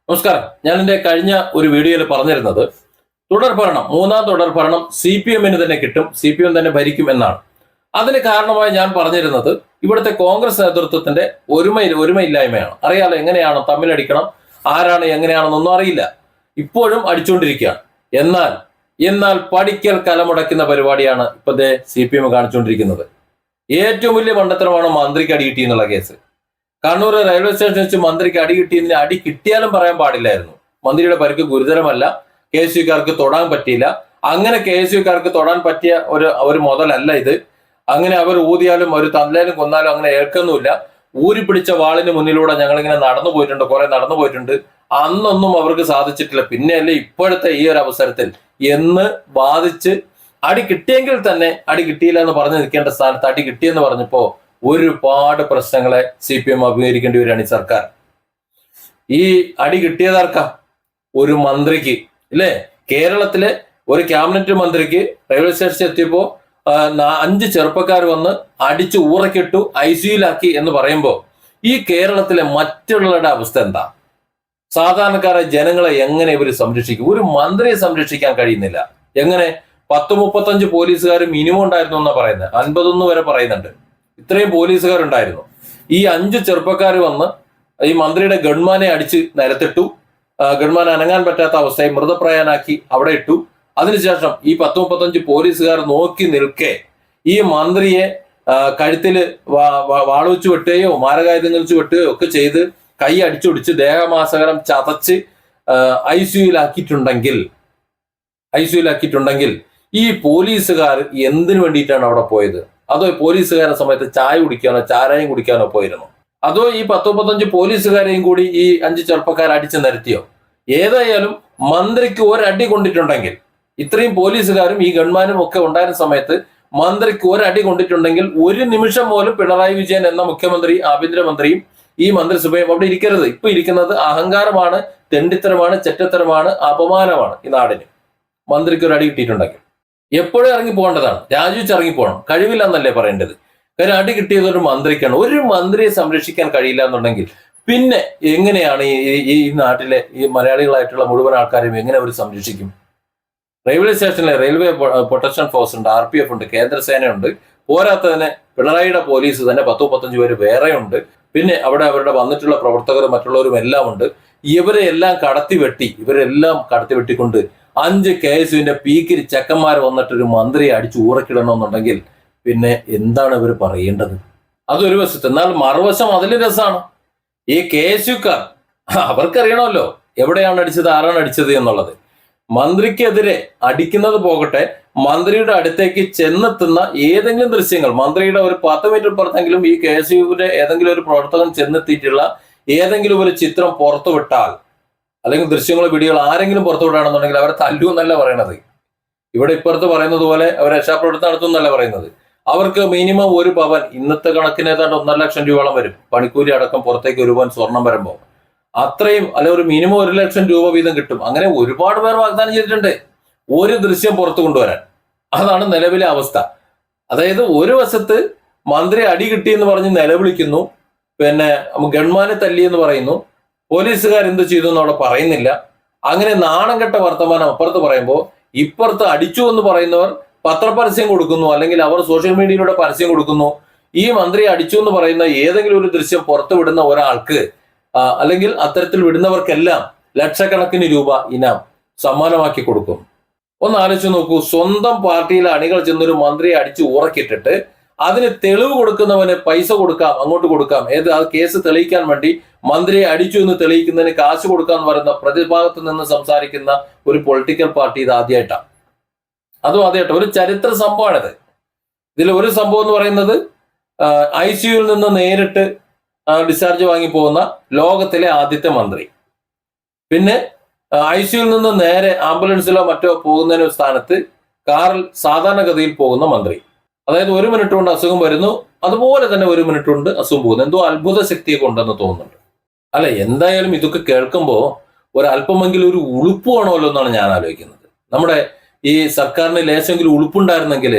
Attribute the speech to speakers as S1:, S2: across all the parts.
S1: നമസ്കാരം. ഞാൻ എൻ്റെ കഴിഞ്ഞ ഒരു വീഡിയോയിൽ പറഞ്ഞിരുന്നത് തുടർഭരണം, മൂന്നാം തുടർഭരണം CPM-ന് തന്നെ കിട്ടും, CPM തന്നെ ഭരിക്കും എന്നാണ്. അതിന് കാരണമായി ഞാൻ പറഞ്ഞിരുന്നത് ഇവിടുത്തെ കോൺഗ്രസ് നേതൃത്വത്തിന്റെ ഒരുമയില്ലായ്മയാണ്. അറിയാലോ, എങ്ങനെയാണ് തമ്മിലടിക്കണം, ആരാണ് എങ്ങനെയാണെന്നൊന്നും അറിയില്ല. ഇപ്പോഴും അടിച്ചുകൊണ്ടിരിക്കുകയാണ്. എന്നാൽ പഠിക്കൽ കലമുടക്കുന്ന പരിപാടിയാണ് ഇപ്പോഴത്തെ CPM കാണിച്ചുകൊണ്ടിരിക്കുന്നത്. ഏറ്റവും വലിയ മണ്ടത്തരമാണ് മന്ത്രിക്ക് അടി കിട്ടി എന്നുള്ള കേസ്. കണ്ണൂർ റെയിൽവേ സ്റ്റേഷനിൽ വെച്ച് മന്ത്രിക്ക് അടി കിട്ടിയതിന് അടി കിട്ടിയാലും പറയാൻ പാടില്ലായിരുന്നു. മന്ത്രിയുടെ പരിക്ക് ഗുരുതരമല്ല, KSUക്കാർക്ക് തൊടാൻ പറ്റിയില്ല. അങ്ങനെ KSUക്കാർക്ക് തൊടാൻ പറ്റിയ ഒരു മുതലല്ല ഇത്. അങ്ങനെ അവർ ഊതിയാലും ഒരു തല്ലാലും കൊന്നാലും അങ്ങനെ ഏൽക്കുന്നുമില്ല. ഊരി പിടിച്ച വാളിന് മുന്നിലൂടെ ഞങ്ങളിങ്ങനെ നടന്നു പോയിട്ടുണ്ട്, കുറെ നടന്നു പോയിട്ടുണ്ട്. അന്നൊന്നും അവർക്ക് സാധിച്ചിട്ടില്ല. പിന്നെയല്ലേ ഇപ്പോഴത്തെ ഈ ഒരു അവസരത്തിൽ എന്ന് വാദിച്ച് അടി കിട്ടിയെങ്കിൽ തന്നെ അടി കിട്ടിയില്ല എന്ന് പറഞ്ഞു നിൽക്കേണ്ട സ്ഥാനത്ത് അടി കിട്ടിയെന്ന് പറഞ്ഞപ്പോ ഒരുപാട് പ്രശ്നങ്ങളെ CPM അഭിമുഖീകരിക്കേണ്ടി വരികയാണ് ഈ സർക്കാർ. ഈ അടി കിട്ടിയതാർക്കാ? ഒരു മന്ത്രിക്ക്, ഇല്ലേ? കേരളത്തിലെ ഒരു ക്യാബിനറ്റ് മന്ത്രിക്ക് റെയിൽവേ സ്റ്റേഷനിൽ എത്തിയപ്പോ 5 ചെറുപ്പക്കാർ വന്ന് അടിച്ച് ഊറക്കിട്ടു, ICUലാക്കി എന്ന് പറയുമ്പോ ഈ കേരളത്തിലെ മറ്റുള്ളവരുടെ അവസ്ഥ എന്താ? സാധാരണക്കാരായ ജനങ്ങളെ എങ്ങനെ ഇവർ സംരക്ഷിക്കും? ഒരു മന്ത്രിയെ സംരക്ഷിക്കാൻ കഴിയുന്നില്ല. എങ്ങനെ? 10-35 പോലീസുകാർ മിനിമം ഉണ്ടായിരുന്നു എന്നാ പറയുന്നത്. 51 വരെ പറയുന്നുണ്ട്. ഇത്രയും പോലീസുകാരുണ്ടായിരുന്നു. ഈ 5 ചെറുപ്പക്കാർ വന്ന് ഈ മന്ത്രിയുടെ ഗൺമാനെ അടിച്ച് നിലത്തിട്ടു. ഗൺമാൻ അനങ്ങാൻ പറ്റാത്ത അവസ്ഥയെ മൃതപ്രായനാക്കി അവിടെ ഇട്ടു. അതിനുശേഷം ഈ 10-35 പോലീസുകാർ നോക്കി നിൽക്കെ ഈ മന്ത്രിയെ കഴുത്തിൽ വാളുവെച്ച് വെട്ടുകയോ മാരകായുധങ്ങൾ വെച്ച് വെട്ടുകയോ ഒക്കെ ചെയ്ത് കൈ അടിച്ചൊടിച്ച് ദേഹമാസകലം ചതച്ച് ICUലാക്കിയിട്ടുണ്ടെങ്കിൽ ഈ പോലീസുകാർ എന്തിനു വേണ്ടിയിട്ടാണ് അവിടെ പോയത്? അതോ പോലീസുകാരുടെ സമയത്ത് ചായ കുടിക്കാനോ ചാരായം കുടിക്കാനോ പോയിരുന്നു? അതോ ഈ 10-35 പോലീസുകാരെയും കൂടി ഈ 5 ചെറുപ്പക്കാർ അടിച്ചു നിരത്തിയോ? ഏതായാലും മന്ത്രിക്ക് ഒരടി കൊണ്ടിട്ടുണ്ടെങ്കിൽ, ഇത്രയും പോലീസുകാരും ഈ ഗൺമാനും ഒക്കെ ഉണ്ടായിരുന്ന സമയത്ത് മന്ത്രിക്ക് ഒരടി കൊണ്ടിട്ടുണ്ടെങ്കിൽ ഒരു നിമിഷം പോലും പിണറായി വിജയൻ എന്ന മുഖ്യമന്ത്രി, ആഭ്യന്തരമന്ത്രിയും ഈ മന്ത്രിസഭയും അവിടെ ഇരിക്കരുത്. ഇപ്പൊ ഇരിക്കുന്നത് അഹങ്കാരമാണ്, തെണ്ടിത്തരമാണ്, ചെറ്റത്തരമാണ്, അപമാനമാണ് ഈ നാടിന്. മന്ത്രിക്ക് ഒരു അടി കിട്ടിയിട്ടുണ്ടെങ്കിൽ എപ്പോഴും ഇറങ്ങി പോകേണ്ടതാണ്, രാജിവെച്ച് ഇറങ്ങി പോകണം. കഴിവില്ല എന്നല്ലേ പറയേണ്ടത്? കാര്യം അടി കിട്ടിയത് ഒരു മന്ത്രിക്കാണ്. ഒരു മന്ത്രിയെ സംരക്ഷിക്കാൻ കഴിയില്ല എന്നുണ്ടെങ്കിൽ പിന്നെ എങ്ങനെയാണ് ഈ നാട്ടിലെ ഈ മലയാളികളായിട്ടുള്ള മുഴുവൻ ആൾക്കാരെയും എങ്ങനെ അവർ സംരക്ഷിക്കും? റെയിൽവേ സ്റ്റേഷനിലെ റെയിൽവേ പ്രൊട്ടക്ഷൻ ഫോഴ്സ് ഉണ്ട്, RPF ഉണ്ട്, കേന്ദ്രസേനയുണ്ട്. പോരാത്തതിന് പിണറായിയുടെ പോലീസ് തന്നെ 10-35 പേര് വേറെ ഉണ്ട്. പിന്നെ അവിടെ അവരുടെ വന്നിട്ടുള്ള പ്രവർത്തകരും മറ്റുള്ളവരും എല്ലാം ഉണ്ട്. ഇവരെല്ലാം കടത്തിവെട്ടിക്കൊണ്ട് 5 KSUവിന്റെ പീക്കിരി ചെക്കന്മാർ വന്നിട്ടൊരു മന്ത്രിയെ അടിച്ചു ഊറക്കിടണമെന്നുണ്ടെങ്കിൽ പിന്നെ എന്താണ് ഇവർ പറയേണ്ടത്? അതൊരു വശത്ത്. എന്നാൽ മറുവശം അതിലും രസമാണ്. ഈ KSUക്കാർ അവർക്കറിയണമല്ലോ എവിടെയാണ് അടിച്ചത്, ആരാണ് അടിച്ചത് എന്നുള്ളത്. മന്ത്രിക്കെതിരെ അടിക്കുന്നത് പോകട്ടെ, മന്ത്രിയുടെ അടുത്തേക്ക് ചെന്നെത്തുന്ന ഏതെങ്കിലും ദൃശ്യങ്ങൾ, മന്ത്രിയുടെ ഒരു 10 മീറ്റർ പുറത്തെങ്കിലും ഈ KSUവിന്റെ ഏതെങ്കിലും ഒരു പ്രവർത്തകൻ ചെന്നെത്തിയിട്ടുള്ള ഏതെങ്കിലും ഒരു ചിത്രം പുറത്തുവിട്ടാൽ, അല്ലെങ്കിൽ ദൃശ്യങ്ങളോ വീഡിയോകൾ ആരെങ്കിലും പുറത്തുവിടുകയാണെന്നുണ്ടെങ്കിൽ അവരെ തല്ലു എന്നല്ല പറയണത്. ഇവിടെ ഇപ്പുറത്ത് പറയുന്നത് പോലെ അവർ രക്ഷാപ്രവർത്തനം നടത്തും എന്നല്ല പറയുന്നത്. അവർക്ക് മിനിമം ഒരു പവൻ, ഇന്നത്തെ കണക്കിന് ഏതാണ്ട് 1.5 ലക്ഷം രൂപയോളം വരും. പണിക്കൂലി അടക്കം പുറത്തേക്ക് ഒരു പവൻ സ്വർണം വരുമ്പോൾ അത്രയും, അല്ലെ ഒരു മിനിമം 1 ലക്ഷം രൂപ വീതം കിട്ടും. അങ്ങനെ ഒരുപാട് പേർ വാഗ്ദാനം ചെയ്തിട്ടുണ്ട് ഒരു ദൃശ്യം പുറത്തു കൊണ്ടുവരാൻ. അതാണ് നിലവിലെ അവസ്ഥ. അതായത് ഒരു വശത്ത് മന്ത്രി അടി കിട്ടിയെന്ന് പറഞ്ഞ് നിലവിളിക്കുന്നു, പിന്നെ ഗൺമാനെ തല്ലിയെന്ന് പറയുന്നു, പോലീസുകാർ എന്ത് ചെയ്തു എന്ന് അവിടെ പറയുന്നില്ല. അങ്ങനെ നാണം കെട്ട വർത്തമാനം അപ്പുറത്ത് പറയുമ്പോൾ ഇപ്പുറത്ത് അടിച്ചു എന്ന് പറയുന്നവർ പത്രപരസ്യം കൊടുക്കുന്നു, അല്ലെങ്കിൽ അവർ സോഷ്യൽ മീഡിയയിലൂടെ പരസ്യം കൊടുക്കുന്നു. ഈ മന്ത്രി അടിച്ചു എന്ന് പറയുന്ന ഏതെങ്കിലും ഒരു ദൃശ്യം പുറത്തു വിടുന്ന ഒരാൾക്ക്, അല്ലെങ്കിൽ അത്തരത്തിൽ വിടുന്നവർക്കെല്ലാം ലക്ഷക്കണക്കിന് രൂപ ഇനാം സമ്മാനമാക്കി കൊടുക്കും. ഒന്ന് ആലോചിച്ച് നോക്കൂ. സ്വന്തം പാർട്ടിയിലെ അണികൾ ചെന്നൊരു മന്ത്രിയെ അടിച്ച് ഉറക്കിട്ടിട്ട് അതിന് തെളിവ് കൊടുക്കുന്നവന് പൈസ കൊടുക്കാം, അങ്ങോട്ട് കൊടുക്കാം. ആ കേസ് തെളിയിക്കാൻ വേണ്ടി മന്ത്രിയെ അടിച്ചു എന്ന് തെളിയിക്കുന്നതിന് കാശ് കൊടുക്കാന്ന് പറയുന്ന പ്രതിഭാഗത്ത് നിന്ന് സംസാരിക്കുന്ന ഒരു പൊളിറ്റിക്കൽ പാർട്ടി ഇത് ആദ്യമായിട്ടാണ്. ഒരു ചരിത്ര സംഭവമാണിത്. ഇതിൽ ഒരു സംഭവം എന്ന് പറയുന്നത് ICUവിൽ നിന്ന് നേരിട്ട് ഡിസ്ചാർജ് വാങ്ങി പോകുന്ന ലോകത്തിലെ ആദ്യത്തെ മന്ത്രി. പിന്നെ ICUവിൽ നിന്ന് നേരെ ആംബുലൻസിലോ മറ്റോ പോകുന്നതിന് സ്ഥാനത്ത് കാറിൽ സാധാരണഗതിയിൽ പോകുന്ന മന്ത്രി. അതായത് 1 മിനിറ്റ് കൊണ്ട് അസുഖം വരുന്നു, അതുപോലെ തന്നെ 1 മിനിറ്റ് കൊണ്ട് അസുഖം പോകുന്നു. എന്തോ അത്ഭുത ശക്തിയൊക്കെ ഉണ്ടെന്ന് തോന്നുന്നുണ്ട്. അല്ല, എന്തായാലും ഇതൊക്കെ കേൾക്കുമ്പോൾ ഒരല്പമെങ്കിലും ഒരു ഉളുപ്പ് വേണമല്ലോ എന്നാണ് ഞാൻ ആലോചിക്കുന്നത്. നമ്മുടെ ഈ സർക്കാരിന് ലേശമെങ്കിലും ഉളുപ്പുണ്ടായിരുന്നെങ്കിൽ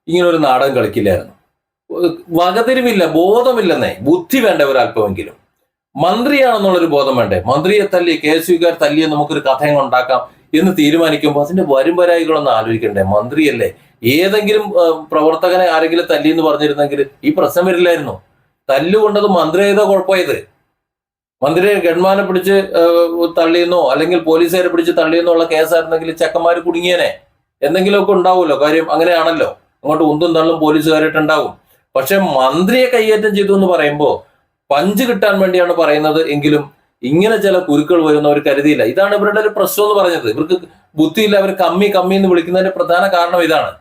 S1: ഇങ്ങനെ ഒരു നാടകം കളിക്കില്ലായിരുന്നു. വകതിരിവില്ല, ബോധമില്ലെന്നേ, ബുദ്ധി വേണ്ട ഒരല്പമെങ്കിലും. മന്ത്രിയാണെന്നുള്ളൊരു ബോധം വേണ്ടേ? മന്ത്രിയെ തല്ലി KSUക്കാർ തല്ലിയെ നമുക്കൊരു കഥയും ഉണ്ടാക്കാം എന്ന് തീരുമാനിക്കുമ്പോൾ അതിന്റെ വരും വരായികളൊന്നും ആലോചിക്കണ്ടേ? മന്ത്രിയല്ലേ? ഏതെങ്കിലും പ്രവർത്തകനെ ആരെങ്കിലും തല്ലി എന്ന് പറഞ്ഞിരുന്നെങ്കിൽ ഈ പ്രശ്നം വരില്ലായിരുന്നു. തല്ലുകൊണ്ടത് മന്ത്രി ചെയ്ത കുഴപ്പമായത്. മന്ത്രിയെ ഗൺമാനെ പിടിച്ച് തള്ളിയെന്നോ അല്ലെങ്കിൽ പോലീസുകാരെ പിടിച്ച് തള്ളിയെന്നോ ഉള്ള കേസായിരുന്നെങ്കിൽ ചെക്കന്മാർ കുടുങ്ങിയനെ. എന്തെങ്കിലുമൊക്കെ ഉണ്ടാവുമല്ലോ. കാര്യം അങ്ങനെയാണല്ലോ, അങ്ങോട്ട് ഉന്തും തള്ളും പോലീസുകാരായിട്ടുണ്ടാവും. പക്ഷെ മന്ത്രിയെ കൈയേറ്റം ചെയ്തു എന്ന് പറയുമ്പോൾ പഞ്ച് കിട്ടാൻ വേണ്ടിയാണ് പറയുന്നത് എങ്കിലും ഇങ്ങനെ ചില കുരുക്കൾ വരുന്നവർ കരുതിയില്ല. ഇതാണ് ഇവരുടെ ഒരു പ്രശ്നം എന്ന് പറഞ്ഞത്. ഇവർക്ക് ബുദ്ധിയില്ല. അവർ കമ്മി എന്ന് വിളിക്കുന്നതിന്റെ പ്രധാന കാരണം ഇതാണ്.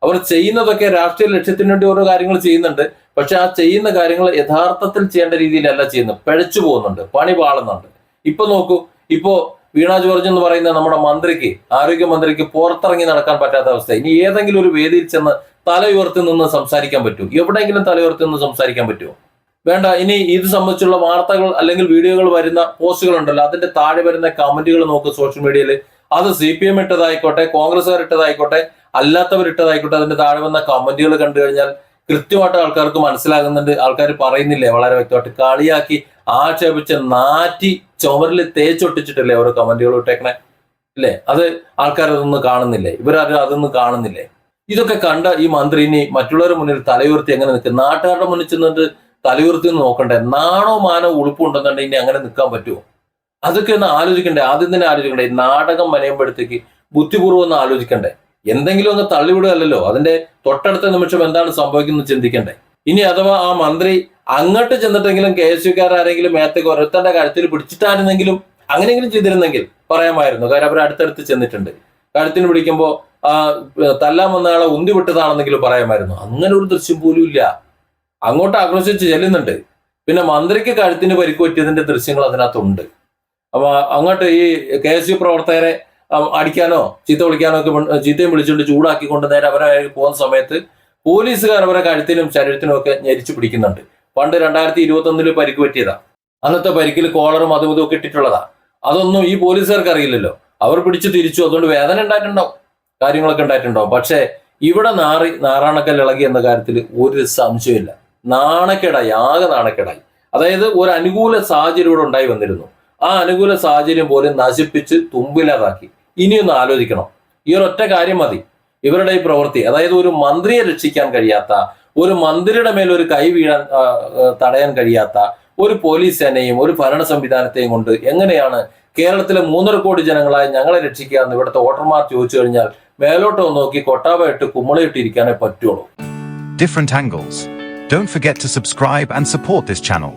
S1: അവർ ചെയ്യുന്നതൊക്കെ രാഷ്ട്രീയ ലക്ഷ്യത്തിന് വേണ്ടി ഓരോ കാര്യങ്ങൾ ചെയ്യുന്നുണ്ട്. പക്ഷെ ആ ചെയ്യുന്ന കാര്യങ്ങൾ യഥാർത്ഥത്തിൽ ചെയ്യേണ്ട രീതിയിലല്ല ചെയ്യുന്നത്. പിഴച്ചു പോകുന്നുണ്ട്, പണി പാളുന്നുണ്ട്. ഇപ്പൊ നോക്കൂ, ഇപ്പോ വീണ ജോർജ് എന്ന് പറയുന്ന നമ്മുടെ മന്ത്രിക്ക്, ആരോഗ്യമന്ത്രിക്ക് പുറത്തിറങ്ങി നടക്കാൻ പറ്റാത്ത അവസ്ഥ. ഇനി ഏതെങ്കിലും ഒരു വേദിയിൽ ചെന്ന് തല ഉയർത്തി നിന്ന് സംസാരിക്കാൻ പറ്റൂ? എവിടെയെങ്കിലും തല ഉയർത്തി നിന്ന് സംസാരിക്കാൻ പറ്റുമോ? വേണ്ട. ഇനി ഇത് സംബന്ധിച്ചുള്ള വാർത്തകൾ അല്ലെങ്കിൽ വീഡിയോകൾ വരുന്ന പോസ്റ്റുകൾ ഉണ്ടല്ലോ, അതിന്റെ താഴെ വരുന്ന കമന്റുകൾ നോക്ക് സോഷ്യൽ മീഡിയയിൽ. അത് CPM ഇട്ടതായിക്കോട്ടെ, കോൺഗ്രസ്സുകാർ ഇട്ടതായിക്കോട്ടെ, അല്ലാത്തവർ ഇട്ടതായിക്കോട്ടെ, അതിന്റെ താഴെ വന്ന കമന്റുകൾ കണ്ടു കഴിഞ്ഞാൽ കൃത്യമായിട്ട് ആൾക്കാർക്ക് മനസ്സിലാകുന്നുണ്ട്. ആൾക്കാർ പറയുന്നില്ലേ വളരെ വ്യക്തമായിട്ട്? കളിയാക്കി ആക്ഷേപിച്ച് നാറ്റി ചുമരിൽ തേച്ചൊട്ടിച്ചിട്ടില്ലേ ഓരോ കമന്റുകൾ ഇട്ടേക്കണേ ഇല്ലേ? അത് ആൾക്കാരതൊന്നും കാണുന്നില്ലേ? ഇവരാരും അതൊന്നും കാണുന്നില്ലേ? ഇതൊക്കെ കണ്ട ഈ മന്ത്രി ഇനി മറ്റുള്ളവരുടെ മുന്നിൽ തലയുയർത്തി എങ്ങനെ നിൽക്കും? നാട്ടുകാരുടെ മുന്നിൽ ചെന്നിട്ട് തലയുയർത്തി നോക്കണ്ടേ? നാണോ മാനോ ഉളുപ്പുണ്ടെന്നുണ്ടെങ്കിൽ ഇനി അങ്ങനെ നിൽക്കാൻ പറ്റുമോ? അതൊക്കെ ഒന്ന് ആലോചിക്കണ്ടേ? ആദ്യം തന്നെ ആലോചിക്കണ്ടേ? നാടകം മനയുമ്പോഴത്തേക്ക് ബുദ്ധിപൂർവ്വം ഒന്ന് ആലോചിക്കണ്ടേ? എന്തെങ്കിലും ഒന്ന് തള്ളിവിടുകയല്ലോ, അതിന്റെ തൊട്ടടുത്ത നിമിഷം എന്താണ് സംഭവിക്കുന്നത് ചിന്തിക്കണ്ടേ? ഇനി അഥവാ ആ മന്ത്രി അങ്ങോട്ട് ചെന്നിട്ടെങ്കിലും KSUക്കാർ ആരെങ്കിലും മേത്തേക്ക് ഓരോരുത്തരുടെ കഴുത്തിൽ പിടിച്ചിട്ടായിരുന്നെങ്കിലും അങ്ങനെയെങ്കിലും ചെയ്തിരുന്നെങ്കിൽ പറയാമായിരുന്നു. കാര്യം അവർ അടുത്തടുത്ത് ചെന്നിട്ടുണ്ട്. കഴുത്തിന് പിടിക്കുമ്പോൾ തല്ലാൻ വന്ന ആളെ ഉന്തി വിട്ടതാണെന്നെങ്കിലും പറയാമായിരുന്നു. അങ്ങനെ ഒരു ദൃശ്യം പോലും ഇല്ല. അങ്ങോട്ട് ആക്രോശിച്ച് ചെല്ലുന്നുണ്ട്. പിന്നെ മന്ത്രിക്ക് കഴുത്തിന് പരിക്ക് പറ്റിയതിന്റെ ദൃശ്യങ്ങൾ അതിനകത്തുണ്ട്. അപ്പൊ അങ്ങോട്ട് ഈ KSU പ്രവർത്തകരെ അടിക്കാനോ ചീത്ത വിളിക്കാനോ ഒക്കെ ചീത്തയും വിളിച്ചുകൊണ്ട് ചൂടാക്കിക്കൊണ്ട് നേരെ അവരെ പോകുന്ന സമയത്ത് പോലീസുകാർ അവരെ കഴുത്തിനും ശരീരത്തിനും ഒക്കെ ഞെരിച്ചു പിടിക്കുന്നുണ്ട്. പണ്ട് 2021 പരിക്ക് പറ്റിയതാ. അന്നത്തെ പരിക്കിൽ കോളറും അതും ഇതും ഒക്കെ ഇട്ടിട്ടുള്ളതാ. അതൊന്നും ഈ പോലീസുകാർക്ക് അറിയില്ലല്ലോ. അവർ പിടിച്ചു തിരിച്ചു. അതുകൊണ്ട് വേദന ഉണ്ടായിട്ടുണ്ടാവും, കാര്യങ്ങളൊക്കെ ഉണ്ടായിട്ടുണ്ടാവും. പക്ഷെ ഇവിടെ നാറാണക്കൽ ഇളകി എന്ന കാര്യത്തിൽ ഒരു സംശയമില്ല. നാണക്കേടായി, ആകെ നാണക്കേടായി. അതായത് ഒരു അനുകൂല സാഹചര്യം ഇവിടെ ഉണ്ടായി വന്നിരുന്നു. ആ അനുകൂല സാഹചര്യം പോലും നശിപ്പിച്ച് തുമ്പില്ലാതാക്കി. ഇനിയൊന്ന് ആലോചിക്കണം. ഈ ഒരൊറ്റ കാര്യം മതി ഇവരുടെ ഈ പ്രവൃത്തി. അതായത് ഒരു മന്ത്രിയെ രക്ഷിക്കാൻ കഴിയാത്ത, ഒരു മന്ത്രിയുടെ മേൽ ഒരു കൈ വീഴാൻ തടയാൻ കഴിയാത്ത ഒരു പോലീസ് സേനയും ഒരു ഭരണ സംവിധാനത്തെയും കൊണ്ട് എങ്ങനെയാണ് കേരളത്തിലെ 3.5 കോടി ജനങ്ങളായി ഞങ്ങളെ രക്ഷിക്കുക എന്ന് ഇവിടുത്തെ വോട്ടർമാർ ചോദിച്ചു കഴിഞ്ഞാൽ മേലോട്ട് നോക്കി കൊട്ടാവയിട്ട് കുമ്മളയിട്ടിരിക്കാനേ പറ്റുള്ളൂ.
S2: Different angles. Don't forget to subscribe and support this channel.